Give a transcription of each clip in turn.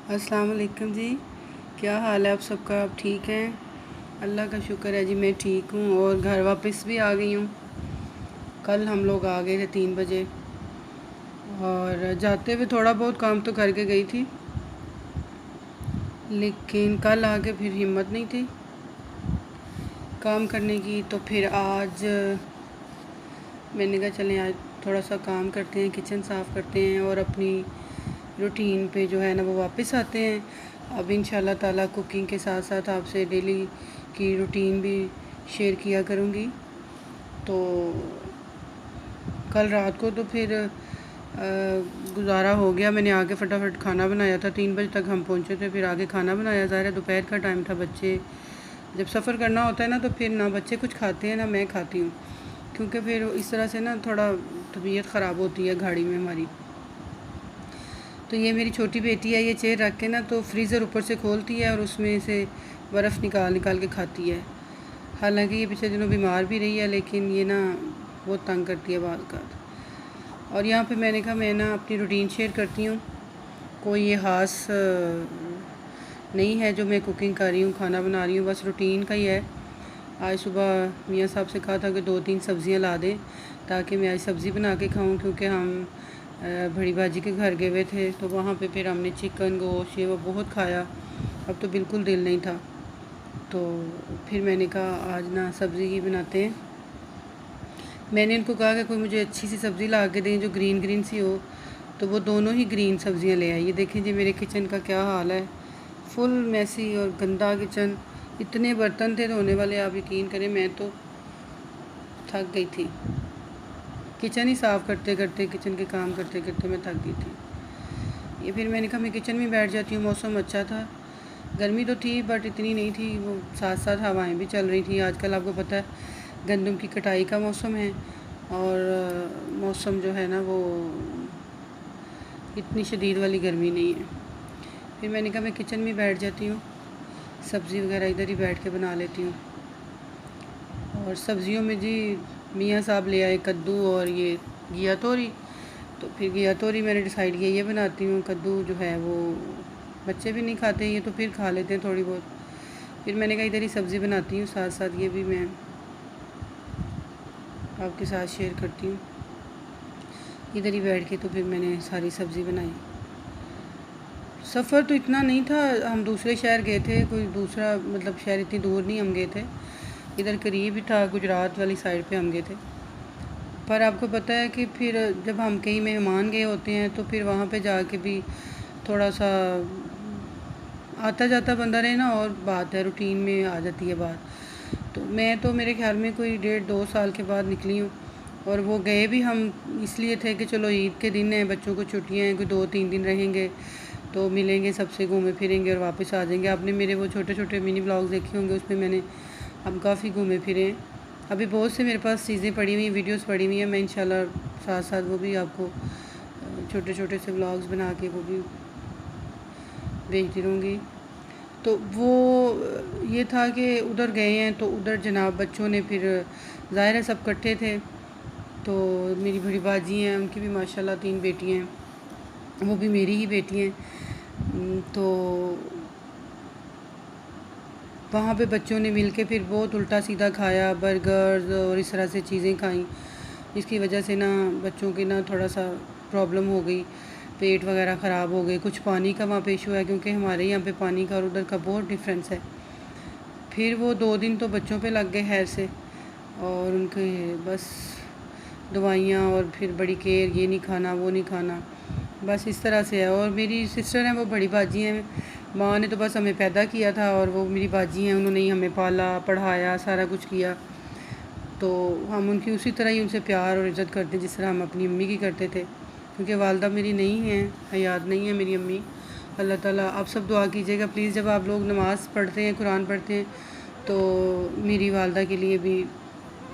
अस्सलाम वालेकुम जी। क्या हाल है आप सबका? आप ठीक हैं? अल्लाह का शुक्र है जी, मैं ठीक हूँ और घर वापस भी आ गई हूँ। कल हम लोग आ गए थे 3 बजे और जाते हुए थोड़ा बहुत काम तो करके गई थी, लेकिन कल आके फिर हिम्मत नहीं थी काम करने की। तो फिर आज मैंने कहा चलें आज थोड़ा सा काम करते हैं, किचन साफ़ करते हैं और अपनी रूटीन पे जो है ना वो वापस आते हैं। अब इंशाल्लाह ताला कुकिंग के साथ साथ आपसे डेली की रूटीन भी शेयर किया करूँगी। तो कल रात को तो फिर गुजारा हो गया, मैंने आके फटाफट खाना बनाया था। 3 बजे तक हम पहुँचे थे, फिर आगे खाना बनाया। ज़ाहिर है दोपहर का टाइम था, बच्चे जब सफ़र करना होता है ना तो फिर ना बच्चे कुछ खाते हैं ना मैं खाती हूँ, क्योंकि फिर इस तरह से ना थोड़ा तबीयत ख़राब होती है गाड़ी में हमारी। तो ये मेरी छोटी बेटी है, ये चेयर रख के ना तो फ्रीज़र ऊपर से खोलती है और उसमें से बर्फ़ निकाल निकाल के खाती है। हालांकि ये पिछले दिनों बीमार भी रही है, लेकिन ये ना बहुत तंग करती है बात का। और यहाँ पे मैंने कहा मैं ना अपनी रूटीन शेयर करती हूँ। कोई ये ख़ास नहीं है जो मैं कुकिंग कर रही हूँ, खाना बना रही हूँ, बस रूटीन का ही है। आज सुबह मियाँ साहब से कहा था कि 2-3 सब्ज़ियाँ ला दें ताकि मैं आज सब्ज़ी बना के खाऊँ, क्योंकि हम बड़ी बाजी के घर गए हुए थे तो वहाँ पे फिर हमने चिकन गोश्त ये वो बहुत खाया। अब तो बिल्कुल दिल नहीं था, तो फिर मैंने कहा आज ना सब्ज़ी ही बनाते हैं। मैंने उनको कहा कि कोई मुझे अच्छी सी सब्ज़ी ला के दें जो ग्रीन ग्रीन सी हो, तो वो दोनों ही ग्रीन सब्ज़ियाँ ले आई। ये देखें जी मेरे किचन का क्या हाल है, फुल मैसी और गंदा किचन। इतने बर्तन थे धोने वाले, आप यकीन करें मैं तो थक गई थी। किचन ही साफ़ करते करते, किचन के काम करते करते मैं थक गई थी। ये फिर मैंने कहा मैं किचन में बैठ जाती हूँ। मौसम अच्छा था, गर्मी तो थी बट इतनी नहीं थी, वो साथ साथ हवाएं भी चल रही थी। आजकल आपको पता है गंदम की कटाई का मौसम है और मौसम जो है ना वो इतनी शदीद वाली गर्मी नहीं है। फिर मैंने कहा मैं किचन में बैठ जाती हूँ, सब्ज़ी वगैरह इधर ही बैठ के बना लेती हूँ। और सब्ज़ियों में जी मियाँ साहब ले आए कद्दू और ये घिया तोरी, तो फिर घिया तोरी मैंने डिसाइड किया ये बनाती हूँ। कद्दू जो है वो बच्चे भी नहीं खाते, ये तो फिर खा लेते हैं थोड़ी बहुत। फिर मैंने कहा इधर ही सब्ज़ी बनाती हूँ, साथ साथ ये भी मैं आपके साथ शेयर करती हूँ। इधर ही बैठ के तो फिर मैंने सारी सब्ज़ी बनाई। सफ़र तो इतना नहीं था, हम दूसरे शहर गए थे, कोई दूसरा मतलब शहर इतनी दूर नहीं हम गए थे, इधर करीब ही था, गुजरात वाली साइड पे हम गए थे। पर आपको पता है कि फिर जब हम कहीं मेहमान गए होते हैं तो फिर वहाँ पे जाके भी थोड़ा सा आता जाता बंदा रहे ना, और बात है रूटीन में आ जाती है बात। तो मैं तो मेरे ख्याल में कोई 1.5-2 साल के बाद निकली हूँ, और वो गए भी हम इसलिए थे कि चलो ईद के दिन है, बच्चों को छुट्टियाँ हैं, कोई 2-3 दिन रहेंगे तो मिलेंगे सबसे, घूमे फिरेंगे और वापस आ जाएंगे। आपने मेरे वो छोटे छोटे मिनी ब्लॉग्स देखे होंगे, उसमें मैंने हम काफ़ी घूमे फिरे हैं। अभी बहुत से मेरे पास चीज़ें पड़ी हुई, वीडियोस पड़ी हुई हैं, मैं इंशाल्लाह साथ साथ वो भी आपको छोटे छोटे से ब्लॉग्स बना के वो भी भेजती रहूँगी। तो वो ये था कि उधर गए हैं तो उधर जनाब बच्चों ने फिर ज़ाहिर है सब इकट्ठे थे, तो मेरी बड़ी बाजी हैं, उनकी भी माशाल्लाह 3 बेटियाँ हैं, वो भी मेरी ही बेटी हैं। तो वहाँ पे बच्चों ने मिल के फिर बहुत उल्टा सीधा खाया, बर्गर्स और इस तरह से चीज़ें खाई, जिसकी वजह से ना बच्चों की ना थोड़ा सा प्रॉब्लम हो गई, पेट वगैरह ख़राब हो गए। कुछ पानी का वहाँ पे इशू है, क्योंकि हमारे यहाँ पे पानी का और उधर का बहुत डिफरेंस है। फिर वो 2 दिन तो बच्चों पे लग गए खैर से, और उनके बस दवाइयाँ और फिर बड़ी केयर, ये नहीं खाना वो नहीं खाना, बस इस तरह से है। और मेरी सिस्टर हैं, वो बड़ी बाजी हैं, माँ ने तो बस हमें पैदा किया था और वो मेरी बाजी हैं, उन्होंने ही हमें पाला पढ़ाया सारा कुछ किया। तो हम उनकी उसी तरह ही उनसे प्यार और इज़्ज़त करते हैं जिस तरह हम अपनी अम्मी की करते थे, क्योंकि वालदा मेरी नहीं है, हयात नहीं है मेरी अम्मी। अल्लाह ताला आप सब दुआ कीजिएगा प्लीज़, जब आप लोग नमाज़ पढ़ते हैं, कुरान पढ़ते हैं, तो मेरी वालदा के लिए भी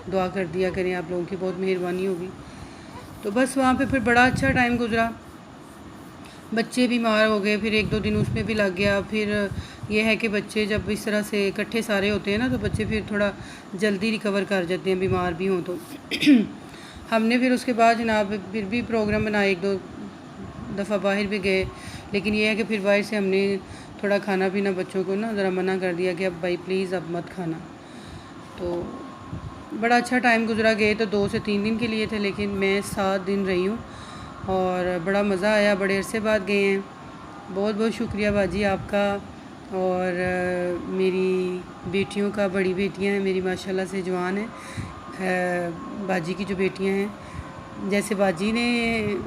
दुआ कर दिया करें, आप लोगों की बहुत मेहरबानी होगी। तो बस वहाँ पे फिर बड़ा अच्छा टाइम गुजरा। बच्चे बीमार हो गए, फिर 1-2 दिन उसमें भी लग गया। फिर ये है कि बच्चे जब इस तरह से इकट्ठे सारे होते हैं ना, तो बच्चे फिर थोड़ा जल्दी रिकवर कर जाते हैं बीमार भी हों तो। हमने फिर उसके बाद जनाब फिर भी प्रोग्राम बनाए, 1-2 दफ़ा बाहर भी गए, लेकिन ये है कि फिर बाहर से हमने थोड़ा खाना पीना बच्चों को ना ज़रा मना कर दिया कि अब भाई प्लीज़ अब मत खाना। तो बड़ा अच्छा टाइम गुजरा। गए तो 2 से 3 दिन के लिए थे, लेकिन मैं 7 दिन रही हूँ और बड़ा मज़ा आया। बड़े अरसे बाद गए हैं। बहुत बहुत शुक्रिया बाजी आपका। और मेरी बेटियों का, बड़ी बेटियां हैं मेरी माशाल्लाह से जवान हैं। बाजी की जो बेटियां हैं, जैसे बाजी ने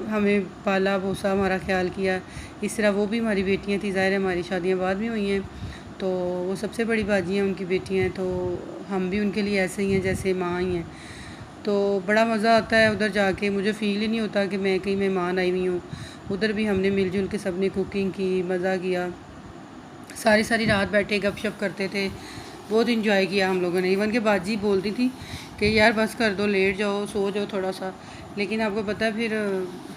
हमें पाला पोसा, हमारा ख्याल किया, इस तरह वो भी हमारी बेटियां थी। ज़ाहिर है हमारी शादियां बाद में हुई हैं, तो वो सबसे बड़ी बाजी हैं, उनकी बेटियां हैं, तो हम भी उनके लिए ऐसे ही हैं जैसे माँ ही हैं। तो बड़ा मज़ा आता है उधर जाके। मुझे फ़ील ही नहीं होता कि मैं कहीं मेहमान आई हुई हूँ। उधर भी हमने मिलजुल के सब ने कुकिंग की, मज़ा किया, सारी सारी रात बैठे गपशप करते थे। बहुत इन्जॉय किया हम लोगों ने। इवन के बाजी बोलती थी कि यार बस कर दो, लेट जाओ, सो जाओ थोड़ा सा। लेकिन आपको पता है फिर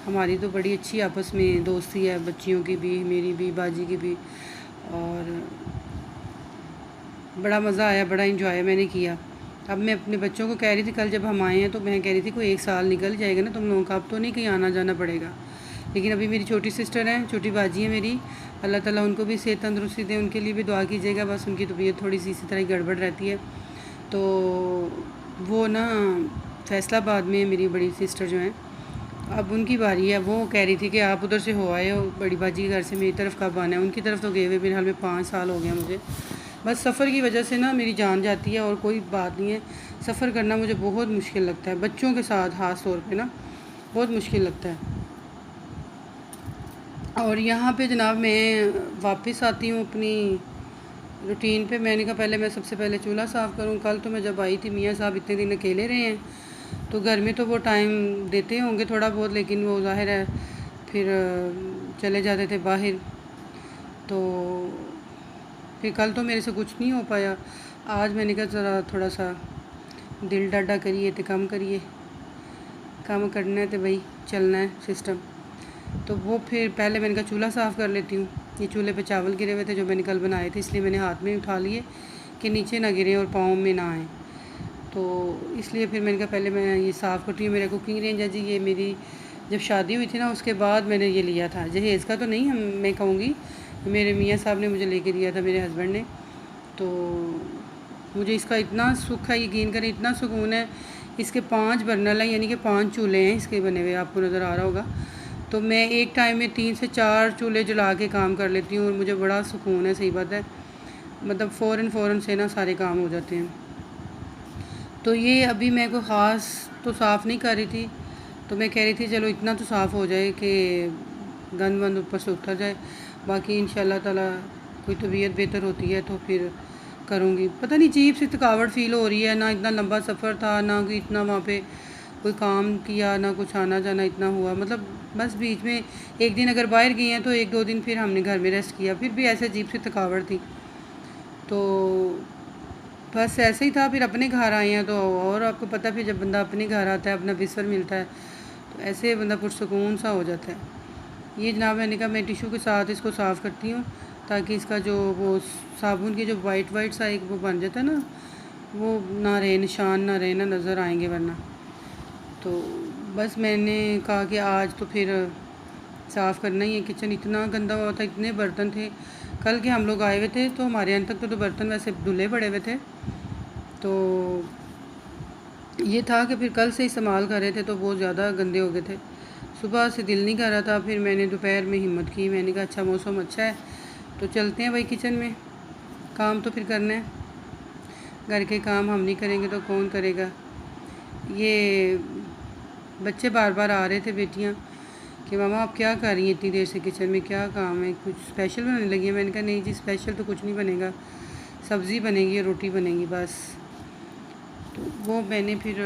हमारी तो बड़ी अच्छी आपस में दोस्ती है, बच्चियों की भी, मेरी भी, बाजी की भी। और बड़ा मज़ा आया, बड़ा इन्जॉय मैंने किया। अब मैं अपने बच्चों को कह रही थी, कल जब हम आए हैं तो मैं कह रही थी कोई 1 साल निकल जाएगा ना तुम लोगों का, अब तो नहीं कहीं आना जाना पड़ेगा। लेकिन अभी मेरी छोटी सिस्टर हैं, छोटी बाजी है मेरी, अल्लाह ताला उनको भी सेहत तंदुरुस्ती दे, उनके लिए भी दुआ कीजिएगा। बस उनकी तबीयत थोड़ी सी इसी तरह गड़बड़ रहती है। तो वो ना फैसलाबाद में मेरी बड़ी सिस्टर जो हैं, अब उनकी बारी है। वो कह रही थी कि आप उधर से हो आए हो बड़ी बाजी के घर से, मेरी तरफ कब आना है। उनकी तरफ तो गए हुए मेरे हाल में 5 साल हो गया मुझे। बस सफ़र की वजह से ना मेरी जान जाती है और कोई बात नहीं है। सफ़र करना मुझे बहुत मुश्किल लगता है, बच्चों के साथ ख़ास तौर पे ना बहुत मुश्किल लगता है। और यहाँ पे जनाब मैं वापस आती हूँ अपनी रूटीन पे। मैंने कहा पहले मैं सबसे पहले चूल्हा साफ़ करूँ। कल तो मैं जब आई थी, मियाँ साहब इतने दिन अकेले रहे हैं, तो घर में तो वो टाइम देते होंगे थोड़ा बहुत, लेकिन वो ज़ाहिर है फिर चले जाते थे बाहर। तो फिर कल तो मेरे से कुछ नहीं हो पाया। आज मैंने कहा ज़रा थोड़ा सा दिल डाढ़ा करिए तो कम करिए, काम करना है तो भाई चलना है सिस्टम। तो वो फिर पहले मैंने कहा चूल्हा साफ़ कर लेती हूँ। ये चूल्हे पे चावल गिरे हुए थे जो मैंने कल बनाए थे, इसलिए मैंने हाथ में उठा लिए कि नीचे ना गिरे और पाँव में ना आए। तो इसलिए फिर मैंने कहा पहले मैं ये साफ़ करती हूँ। मेरा कुकिंग रेंज है जी, ये मेरी जब शादी हुई थी ना उसके बाद मैंने ये लिया था। जहेज़ का तो नहीं हम मैं कहूँगी, मेरे मियाँ साहब ने मुझे लेके दिया था, मेरे हस्बैंड ने। तो मुझे इसका इतना सुख है, यकीन करें इतना सुकून है। इसके 5 बर्नल हैं, यानी कि 5 चूल्हे हैं इसके बने हुए, आपको नज़र आ रहा होगा। तो मैं एक टाइम में 3 से 4 चूल्हे जला के काम कर लेती हूँ और मुझे बड़ा सुकून है। सही बात है, मतलब फ़ौरन से ना सारे काम हो जाते हैं। तो ये अभी मैं कोई ख़ास तो साफ़ नहीं कर रही थी, तो मैं कह रही थी चलो इतना तो साफ़ हो जाए कि गंद वंद ऊपर से उतर जाए। बाकी इंशाल्लाह ताला कोई तबीयत बेहतर होती है तो फिर करूँगी। पता नहीं अजीब सी थकावट फ़ील हो रही है, ना इतना लंबा सफ़र था, ना कोई इतना वहाँ पे कोई काम किया, ना कुछ आना जाना इतना हुआ। मतलब बस बीच में एक दिन अगर बाहर गई हैं तो 1-2 दिन फिर हमने घर में रेस्ट किया, फिर भी ऐसे अजीब सी थकावट थी। तो बस ऐसे ही था। फिर अपने घर आए हैं तो और आपको पता है फिर जब बंदा अपने घर आता है, अपना बिस्तर मिलता है, तो ऐसे बंदा पुरसुकून सा हो जाता है। ये जनाब मैंने कहा मैं टिशू के साथ इसको साफ़ करती हूँ ताकि इसका जो वो साबुन की जो वाइट सा एक वो बन जाता है ना, वो ना रहे निशान, ना रहे, ना नज़र आएंगे वरना। तो बस मैंने कहा कि आज तो फिर साफ़ करना ही है। किचन इतना गंदा हुआ था, इतने बर्तन थे। कल के हम लोग आए हुए थे तो हमारे यहाँ तक तो बर्तन वैसे धुले पड़े हुए थे। तो ये था कि फिर कल से इस्तेमाल कर रहे थे तो बहुत ज़्यादा गंदे हो गए थे। सुबह से दिल नहीं कर रहा था, फिर मैंने दोपहर में हिम्मत की। मैंने कहा अच्छा मौसम अच्छा है तो चलते हैं भाई किचन में, काम तो फिर करना है। घर के काम हम नहीं करेंगे तो कौन करेगा। ये बच्चे बार बार आ रहे थे, बेटियाँ, कि मामा आप क्या कर रही हैं इतनी देर से किचन में, क्या काम है, कुछ स्पेशल बनाने लगी है। मैंने कहा नहीं जी स्पेशल तो कुछ नहीं बनेगा, सब्ज़ी बनेगी और रोटी बनेगी बस। तो वो मैंने फिर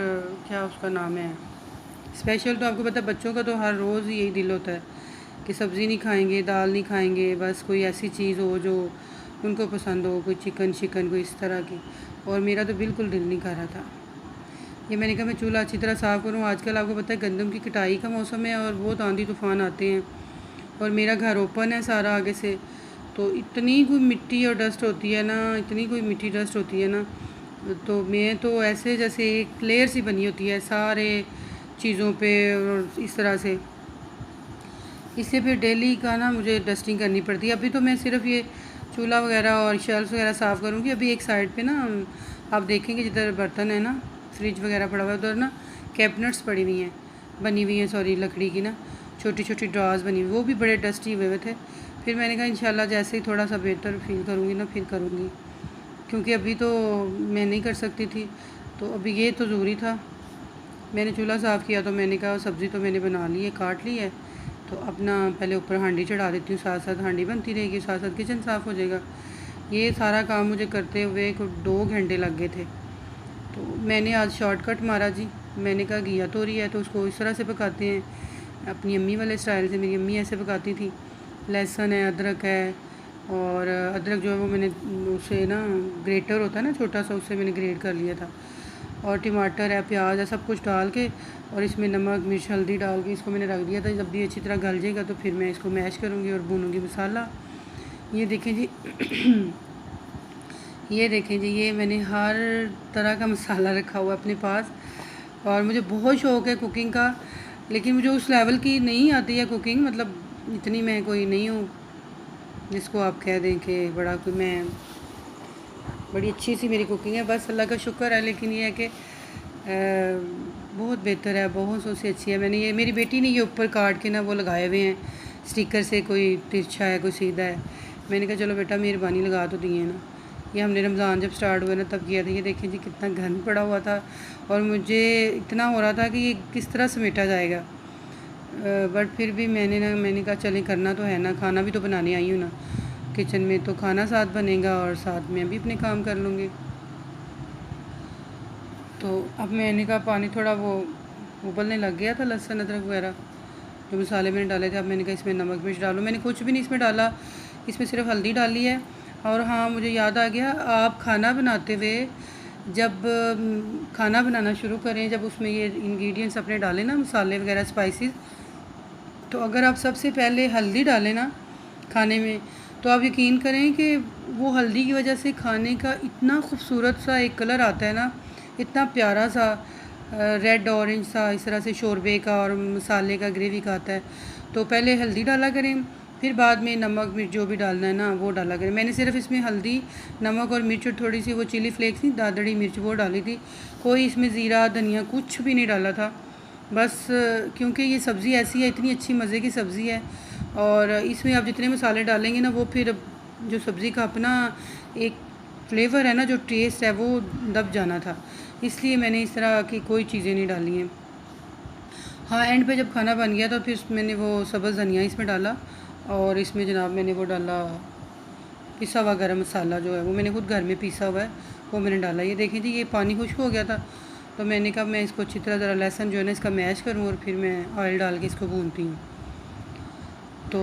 क्या उसका नाम है, स्पेशल तो आपको पता है बच्चों का तो हर रोज़ यही दिल होता है कि सब्ज़ी नहीं खाएंगे, दाल नहीं खाएंगे, बस कोई ऐसी चीज़ हो जो उनको पसंद हो, कोई चिकन कोई इस तरह की। और मेरा तो बिल्कुल दिल नहीं कर रहा था। ये मैंने कहा मैं चूल्हा अच्छी तरह साफ़ करूँ। आजकल आपको पता है गंदम की कटाई का मौसम है और बहुत आंधी तूफ़ान आते हैं और मेरा घर ओपन है सारा आगे से, तो इतनी कोई मिट्टी और डस्ट होती है ना, इतनी कोई मिट्टी डस्ट होती है ना, तो मैं तो ऐसे जैसे एक लेयर सी बनी होती है सारे चीज़ों पे और इस तरह से। इससे फिर डेली का ना मुझे डस्टिंग करनी पड़ती है। अभी तो मैं सिर्फ ये चूल्हा वगैरह और शेल्फ वगैरह साफ़ करूँगी। अभी एक साइड पे ना आप देखेंगे जिधर बर्तन है ना, फ्रिज वगैरह पड़ा हुआ है, उधर ना कैबिनेट्स पड़ी हुई हैं, बनी हुई हैं, सॉरी लकड़ी की ना छोटी छोटी ड्रॉज बनी हुई, वो भी बड़े डस्टी हुए थे। फिर मैंने कहा इंशाल्लाह जैसे ही थोड़ा सा बेहतर फील करूँगी ना फिर करूँगी, क्योंकि अभी तो मैं नहीं कर सकती थी। तो अभी ये तो ज़रूरी था। मैंने चूल्हा साफ़ किया तो मैंने कहा सब्ज़ी तो मैंने बना ली है, काट ली है, तो अपना पहले ऊपर हांडी चढ़ा देती हूँ, साथ साथ हांडी बनती रहेगी, साथ साथ किचन साफ़ हो जाएगा। ये सारा काम मुझे करते हुए कुछ 2 घंटे लग गए थे। तो मैंने आज शॉर्टकट मारा जी। मैंने कहा घिया तोरी है तो उसको इस तरह से पकाते हैं, अपनी अम्मी वाले स्टाइल से। मेरी अम्मी ऐसे पकाती थी। लहसुन है, अदरक है, और अदरक जो है वो मैंने उसे ना ग्रेटर होता है ना छोटा सा, उससे मैंने ग्रेट कर लिया था। और टमाटर है, प्याज है, सब कुछ डाल के और इसमें नमक मिर्च हल्दी डाल के इसको मैंने रख दिया था। जब भी अच्छी तरह गल जाएगा तो फिर मैं इसको मैश करूँगी और भूनूँगी मसाला। ये देखें जी ये देखें जी, ये मैंने हर तरह का मसाला रखा हुआ है अपने पास। और मुझे बहुत शौक़ है कुकिंग का, लेकिन मुझे उस लेवल की नहीं आती है कुकिंग, मतलब इतनी मैं कोई नहीं हूँ जिसको आप कह दें कि बड़ा कोई मैं बड़ी अच्छी सी मेरी कुकिंग है। बस अल्लाह का शुक्र है। लेकिन ये है कि बहुत बेहतर है, बहुत से अच्छी है। मैंने ये मेरी बेटी ने ये ऊपर काट के ना वो लगाए हुए हैं स्टिकर से, कोई तिरछा है कोई सीधा है। मैंने कहा चलो बेटा मेहरबानी लगा तो दिए ना। ये हमने रमज़ान जब स्टार्ट हुआ ना तब किया था। ये देखें जी कितना घन पड़ा हुआ था और मुझे इतना हो रहा था कि ये किस तरह समेटा जाएगा, बट फिर भी मैंने कहा चलें करना तो है ना, खाना भी तो बनाने आई हूँ ना किचन में, तो खाना साथ बनेगा और साथ में भी अपने काम कर लूँगी। तो अब मैंने कहा पानी थोड़ा वो उबलने लग गया था, लहसुन अदरक वगैरह जो मसाले मैंने डाले थे। अब मैंने कहा इसमें नमक मिर्च डालो। मैंने कुछ भी नहीं इसमें डाला, इसमें सिर्फ हल्दी डाली है। और हाँ मुझे याद आ गया, आप खाना बनाते हुए जब खाना बनाना शुरू करें, जब उसमें ये इंग्रेडिएंट्स अपने डालें ना, मसाले वगैरह स्पाइसेस, तो अगर आप सबसे पहले हल्दी डालें ना खाने में, तो आप यकीन करें कि वो हल्दी की वजह से खाने का इतना खूबसूरत सा एक कलर आता है ना, इतना प्यारा सा रेड ऑरेंज सा, इस तरह से शोरबे का और मसाले का ग्रेवी का आता है। तो पहले हल्दी डाला करें, फिर बाद में नमक मिर्च जो भी डालना है ना वो डाला करें। मैंने सिर्फ इसमें हल्दी नमक और मिर्च और थोड़ी सी वो चिली फ्लेक्स नहीं दादड़ी मिर्च वो डाली थी। कोई इसमें ज़ीरा धनिया कुछ भी नहीं डाला था। बस क्योंकि ये सब्ज़ी ऐसी है, इतनी अच्छी मज़े की सब्ज़ी है, और इसमें आप जितने मसाले डालेंगे ना वो फिर जो सब्ज़ी का अपना एक फ्लेवर है ना, जो टेस्ट है वो दब जाना था। इसलिए मैंने इस तरह की कोई चीज़ें नहीं डाली हैं। हाँ एंड पे जब खाना बन गया तो फिर मैंने वो सब्ज़ धनिया इसमें डाला, और इसमें जनाब मैंने वो डाला पिसा हुआ गरम मसाला जो है वो मैंने खुद घर में पीसा हुआ है, वो मैंने डाला। ये देखें जी ये पानी खुश्क हो गया था, तो मैंने कहा मैं इसको अच्छी तरह ज़रा लहसुन जो है ना इसका मैश करूँ और फिर मैं ऑयल डाल के इसको भूनती हूँ। तो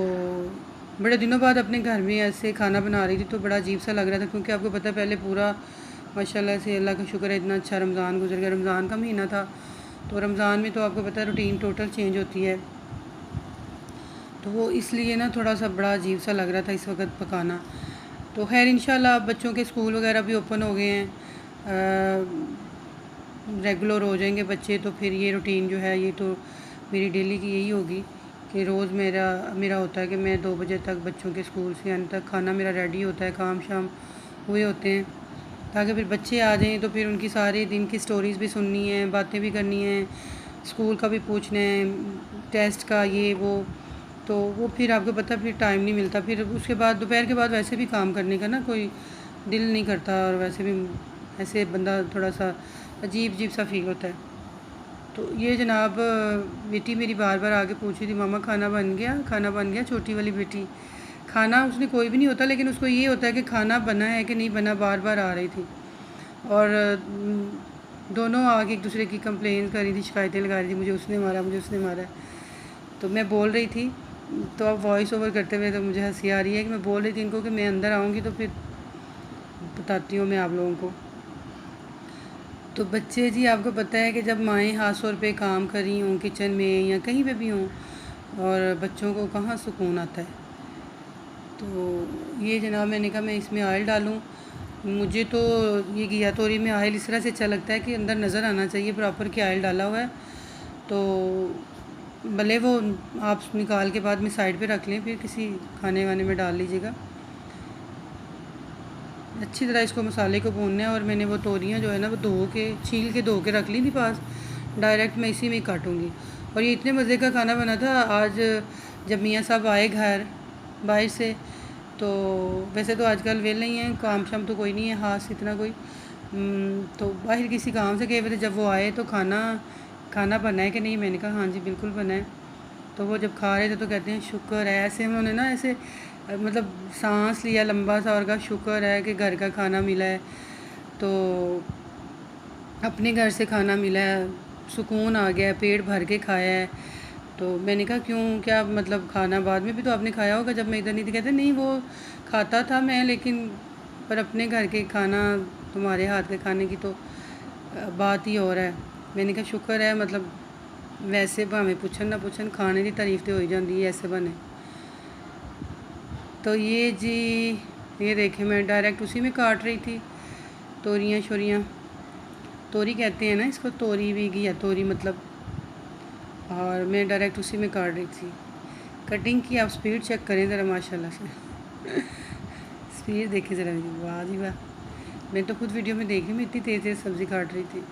बड़े दिनों बाद अपने घर में ऐसे खाना बना रही थी तो बड़ा अजीब सा लग रहा था, क्योंकि आपको पता है पहले पूरा माशाल्लाह से अल्लाह का शुक्र है इतना अच्छा रमज़ान गुजर गया। रमज़ान का महीना था, तो रमज़ान में तो आपको पता है रूटीन टोटल चेंज होती है, तो वो इसलिए ना थोड़ा सा बड़ा अजीब सा लग रहा था इस वक्त पकाना। तो खैर इंशाल्लाह अब बच्चों के स्कूल वगैरह भी ओपन हो गए हैं, रेगुलर हो जाएंगे बच्चे, तो फिर ये रूटीन जो है ये तो मेरी डेली की यही होगी कि रोज़ मेरा होता है कि मैं 2 बजे तक बच्चों के स्कूल से आने तक खाना मेरा रेडी होता है, काम शाम हुए होते हैं, ताकि फिर बच्चे आ जाएं तो फिर उनकी सारे दिन की स्टोरीज़ भी सुननी है, बातें भी करनी है, स्कूल का भी पूछना है, टेस्ट का ये वो, तो वो फिर आपको पता फिर टाइम नहीं मिलता। फिर उसके बाद दोपहर के बाद वैसे भी काम करने का ना कोई दिल नहीं करता, और वैसे भी ऐसे बंदा थोड़ा सा अजीब सा फील होता है। तो ये जनाब बेटी मेरी बार बार आके पूछ रही थी मामा खाना बन गया, खाना बन गया। छोटी वाली बेटी खाना उसने कोई भी नहीं होता, लेकिन उसको ये होता है कि खाना बना है कि नहीं बना, बार बार आ रही थी। और दोनों आके एक दूसरे की कंप्लेन कर रही थी, शिकायतें लगा रही थी, मुझे उसने मारा मुझे उसने मारा। तो मैं बोल रही थी, तो अब वॉइस ओवर करते हुए तो मुझे हंसी आ रही है कि मैं बोल रही थी इनको कि मैं अंदर आऊँगी तो फिर बताती हूँ मैं आप लोगों को। तो बच्चे जी आपको पता है कि जब माएँ हाथ पे काम कर रही हों किचन में या कहीं पे भी हों, और बच्चों को कहाँ सुकून आता है। तो ये जनाब मैंने कहा मैं इसमें ऑयल डालूँ। मुझे तो ये घिया तोरी में ऑयल इस तरह से अच्छा लगता है कि अंदर नज़र आना चाहिए प्रॉपर कि ऑयल डाला हुआ है। तो भले वो आप निकाल के बाद में साइड पे रख लें, फिर किसी खाने वाने में डाल लीजिएगा। अच्छी तरह इसको मसाले को भूनना है। और मैंने वो तोरियाँ जो है ना वो छील के धो के रख ली थी पास, डायरेक्ट मैं इसी में ही काटूँगी। और ये इतने मज़े का खाना बना था आज, जब मियाँ साहब आए घर बाहर से, तो वैसे तो आजकल वेल नहीं है, काम शाम तो कोई नहीं है ख़ास इतना कोई, तो बाहर किसी काम से गए हुए थे। जब वो आए तो खाना बना है कि नहीं, मैंने कहा हाँ जी बिल्कुल बना है। तो वो जब खा रहे थे तो कहते हैं शुक्र है, ऐसे उन्होंने ना ऐसे मतलब सांस लिया लंबा सा और कहा शुक्र है कि घर का खाना मिला है, तो अपने घर से खाना मिला है, सुकून आ गया, पेट भर के खाया है। तो मैंने कहा क्यों, क्या मतलब खाना बाद में भी तो आपने खाया होगा जब मैं इधर नहीं थी। कहते नहीं वो खाता था मैं, लेकिन पर अपने घर के खाना, तुम्हारे हाथ के खाने की तो बात ही और है। मैंने कहा शुक्र है, मतलब वैसे भावें पुछन ना पुछन, खाने की तारीफ तो हो ही जाती है ऐसे बने। तो ये जी, ये देखें मैं डायरेक्ट उसी में काट रही थी तोरियाँ शोरियाँ, तोरी कहते हैं ना इसको, तोरी भी घिया तोरी मतलब, और मैं डायरेक्ट उसी में काट रही थी। कटिंग की आप स्पीड चेक करें ज़रा माशाल्लाह से स्पीड देखिए ज़रा, वाह जी वाह। मैं तो खुद वीडियो में देखी, मैं इतनी तेज़ तेज़ सब्ज़ी काट रही थी।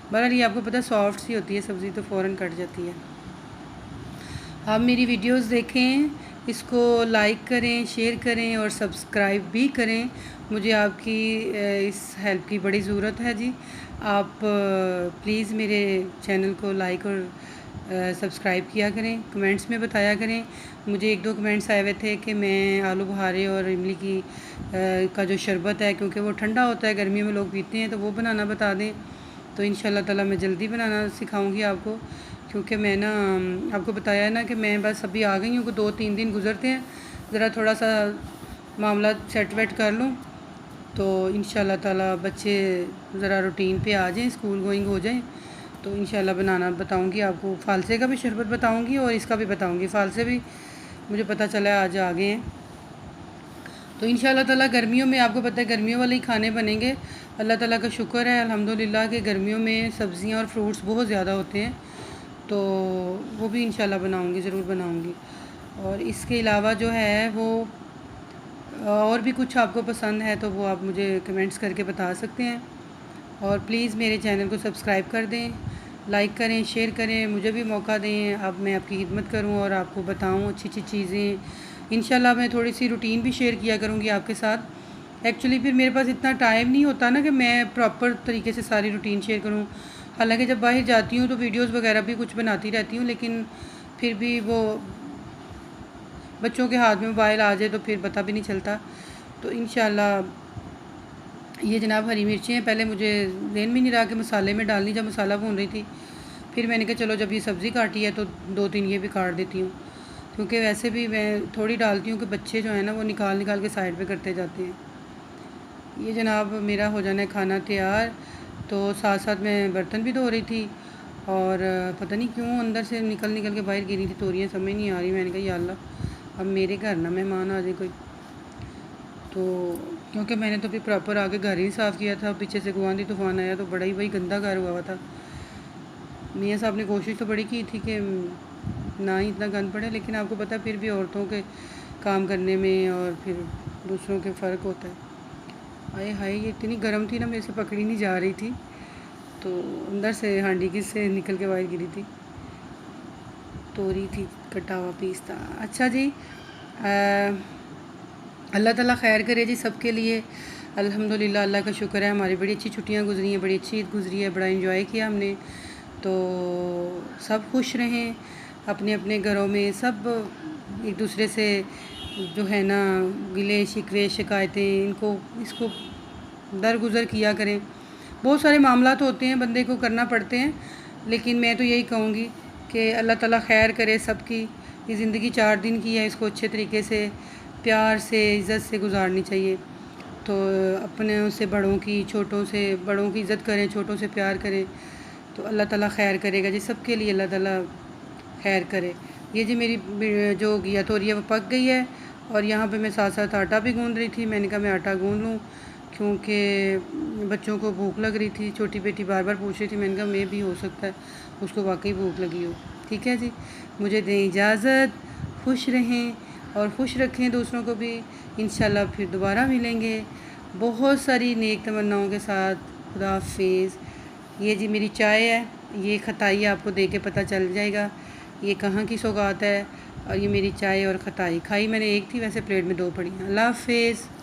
बहरहाल ये आपको पता सॉफ्ट सी होती है सब्ज़ी, तो फ़ौरन कट जाती है। आप मेरी वीडियोस देखें, इसको लाइक करें, शेयर करें और सब्सक्राइब भी करें। मुझे आपकी इस हेल्प की बड़ी ज़रूरत है जी। आप प्लीज़ मेरे चैनल को लाइक और सब्सक्राइब किया करें, कमेंट्स में बताया करें। मुझे 1-2 कमेंट्स आए हुए थे कि मैं आलू बुखारे और इमली की का जो शरबत है, क्योंकि वो ठंडा होता है, गर्मियों में लोग पीते हैं, तो वो बनाना बता दें। तो इंशाल्लाह ताला मैं जल्दी बनाना सिखाऊंगी आपको, क्योंकि मैं ना आपको बताया है ना कि मैं बस अभी आ गई हूँ, 2-3 दिन गुजरते हैं, ज़रा थोड़ा सा मामला सेट वेट कर लूँ, तो इंशाल्लाह ताला बच्चे ज़रा रूटीन पे आ जाएं, स्कूल गोइंग हो जाएं, तो इंशाल्लाह बनाना बताऊंगी आपको। फालसे का भी शरबत बताऊंगी और इसका भी बताऊंगी। फालसे भी मुझे पता चला है आज आ गए हैं। तो इंशाल्लाह ताला गर्मियों में आपको पता है गर्मियों वाले ही खाने बनेंगे। अल्लाह ताला का शुक्र है अल्हम्दुलिल्लाह कि गर्मियों में सब्ज़ियाँ और फ्रूट्स बहुत ज़्यादा होते हैं, तो वो भी इंशाल्लाह बनाऊंगी, ज़रूर बनाऊंगी। और इसके अलावा जो है वो और भी कुछ आपको पसंद है तो वो आप मुझे कमेंट्स करके बता सकते हैं। और प्लीज़ मेरे चैनल को सब्सक्राइब कर दें, लाइक करें, शेयर करें, मुझे भी मौका दें, अब मैं आपकी खिदमत करूं और आपको बताऊं अच्छी अच्छी चीज़ें। इंशाल्लाह मैं थोड़ी सी रूटीन भी शेयर किया करूंगी आपके साथ। एक्चुअली फिर मेरे पास इतना टाइम नहीं होता ना कि मैं प्रॉपर तरीके से सारी रूटीन शेयर करूं। हालांकि जब बाहर जाती हूं तो वीडियोस वगैरह भी कुछ बनाती रहती हूं, लेकिन फिर भी वो बच्चों के हाथ में मोबाइल आ जाए तो फिर पता भी नहीं चलता। तो इंशाल्लाह ये जनाब हरी मिर्चें हैं, पहले मुझे ज़हन में नहीं रहा कि मसाले में डालनी, जब मसाला भून रही थी फिर मैंने कहा चलो जब ये सब्ज़ी काटी है तो 2-3 ये भी काट देती हूँ, क्योंकि वैसे भी मैं थोड़ी डालती हूँ कि बच्चे जो है ना वो निकाल निकाल के साइड पे करते जाते हैं। ये जनाब मेरा हो जाना है खाना तैयार, तो साथ साथ मैं बर्तन भी धो रही थी और पता नहीं क्यों अंदर से निकल निकल के बाहर गिरी थी तोरियाँ, समझ नहीं आ रही। मैंने कहा या अल्लाह अब मेरे घर ना मेहमान आ जाए कोई, तो क्योंकि मैंने तो फिर प्रॉपर आके घर ही साफ़ किया था, पीछे से आंधी तूफ़ान आया तो बड़ा ही भाई गंदा घर हुआ था। मियाँ साहब ने कोशिश तो बड़ी की थी कि ना ही इतना गंद पड़े, लेकिन आपको पता है फिर भी औरतों के काम करने में और फिर दूसरों के फ़र्क होता है। आए हाय ये इतनी गर्म थी ना, मेरे से पकड़ी नहीं जा रही थी, तो अंदर से हांडी की से निकल के बाहर गिरी थी। तोरी थी, कटा हुआ पीस था। अच्छा जी, अल्लाह ताला खैर करे जी सबके लिए। अल्हम्दुलिल्लाह अल्लाह का शुक्र है, हमारी बड़ी अच्छी छुट्टियां गुजरी हैं, बड़ी अच्छी ईद गुजरी है, बड़ा एंजॉय किया हमने। तो सब खुश रहें अपने अपने घरों में, सब एक दूसरे से जो है ना गिले शिकवे शिकायतें इसको दरगुज़र किया करें। बहुत सारे मामलात होते हैं बंदे को करना पड़ते हैं, लेकिन मैं तो यही कहूँगी कि अल्लाह ताला खैर करे सबकी। ये ज़िंदगी 4 दिन की है, इसको अच्छे तरीके से प्यार से इज़्ज़त से गुजारनी चाहिए। तो अपने से बड़ों की, छोटों से बड़ों की इज़्ज़त करें, छोटों से प्यार करें, तो अल्लाह ताला खैर करेगा जी सबके लिए, अल्लाह ताला खैर करे। ये जी मेरी जो घिया तोरी है वो पक गई है और यहाँ पे मैं साथ साथ आटा भी गूँध रही थी। मैंने कहा मैं आटा गूँध लूँ, क्योंकि बच्चों को भूख लग रही थी। छोटी बेटी बार बार पूछ रही थी, मैंने कहा मैं भी हो सकता है उसको वाकई भूख लगी हो। ठीक है जी, मुझे दें इजाज़त। खुश रहें और खुश रखें दूसरों को भी। इंशाल्लाह फिर दोबारा मिलेंगे बहुत सारी नेक तमन्नाओं के साथ। खुदा हाफिज़। ये जी मेरी चाय है, ये खताई आपको दे के पता चल जाएगा ये कहाँ की सौगात है। और ये मेरी चाय और खताई खाई मैंने एक थी, वैसे प्लेट में 2 पड़ी हैं। अल्लाह हाफिज़।